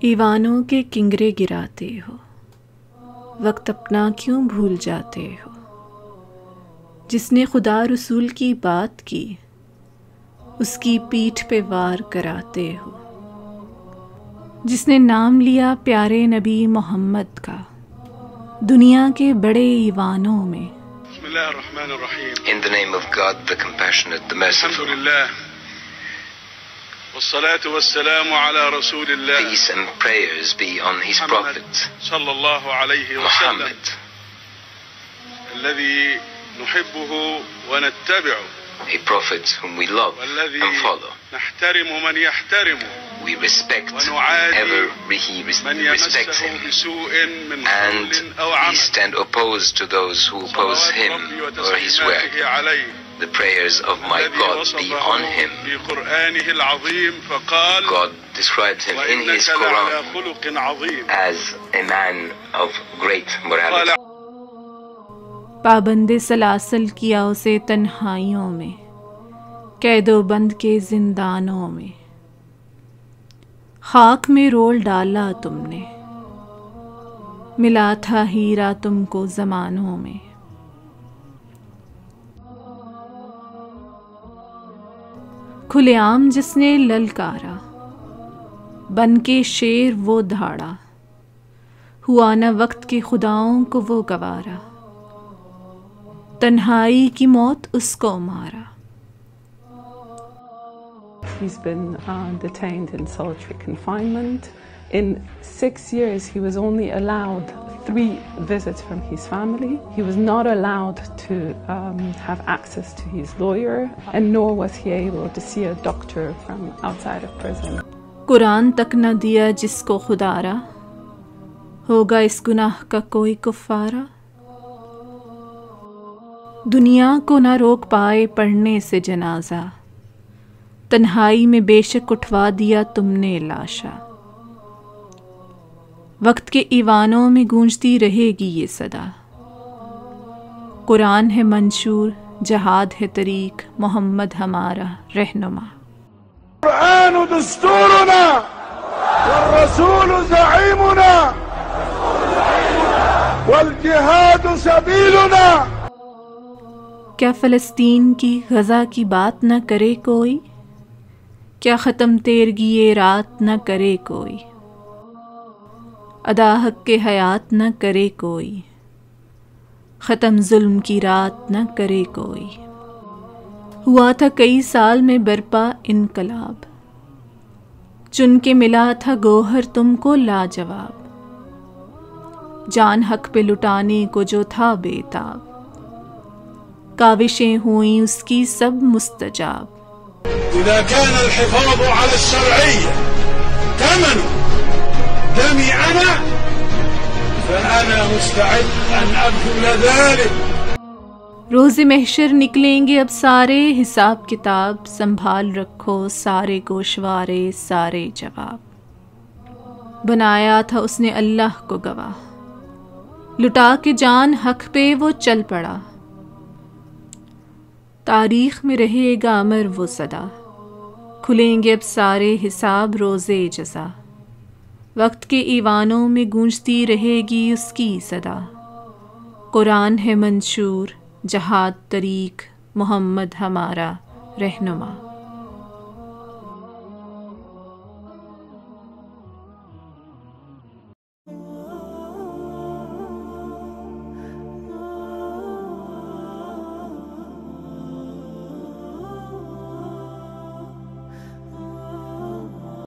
ईवानों के किंगरे गिराते हो, वक्त अपना क्यों भूल जाते हो। जिसने खुदा रसूल की बात की, उसकी पीठ पे वार कराते हो। जिसने नाम लिया प्यारे नबी मोहम्मद का, दुनिया के बड़े ईवानों में। In the name of God, the compassionate, the merciful. والصلاة والسلام على رسول الله. Peace and prayers be on his prophet, صلى الله عليه وسلم. Muhammad, الذي نحبه ونتبعه. a prophet whom we love and follow. نحترم من يحترمه. We respect whoever he respects him, and we stand opposed to those who oppose him or his work. The prayers of my God be on him. God describes him in his Quran as a man of great morality. पाबंदे सलासल किया उसे तन्हाइयों में, कैदो बंद के जिंदानों में। खाक में role डाला तुमने, मिला था हीरा तुमको ज़मानों में। खुलेआम जिसने ललकारा, बन के शेर वो धाड़ा। हुआ न वक्त के खुदाओं को वो गवारा, तन्हाई की मौत उसको मारा। He's been detained in solitary confinement. In 6 years, he was only allowed 3 visits from his family. He was not allowed to have access to his lawyer, and nor was he able to see a doctor from outside of prison. Quran तक न दिया जिसको खुदारा, होगा इस गुनाह का कोई कुफ़ारा। दुनिया को न रोक पाए पढ़ने से जनाजा, तन्हाई में बेशक उठवा दिया तुमने लाशा। वक्त के ईवानों में गूंजती रहेगी ये सदा, कुरान है मंशूर, जहाद है तरीक, मोहम्मद हमारा रहनुमा। कुरान दस्तूरना वर्रसूल ज़ईमुना वल सबीलुना। क्या फ़लस्तीन की गज़ा की बात न करे कोई, क्या ख़त्म तेरगी ये रात न करे कोई। अदा हक के हयात न करे कोई, ख़त्म जुल्म की रात न करे कोई। हुआ था कई साल में बरपा इनकलाब, चुन के मिला था गोहर तुमको लाजवाब। जान हक पे लुटाने को जो था बेताब, काविशें हुई उसकी सब मुस्तजाब। إذا كان الحفاظ على الشرعية ثمن دمي أنا فأنا مستعد أن أبذل ذلك। रोज़े महशर निकलेंगे अब सारे हिसाब किताब, संभाल रखो सारे गोशवारे सारे जवाब। बनाया था उसने अल्लाह को गवाह, लुटा के जान हक पे वो चल पड़ा। तारीख में रहेगा अमर वो सदा, खुलेंगे अब सारे हिसाब रोज़े जज़ा। वक्त के ईवानों में गूंजती रहेगी उसकी सदा, कुरान है मंशूर, जहाद तरीक, मोहम्मद हमारा रहनुमा।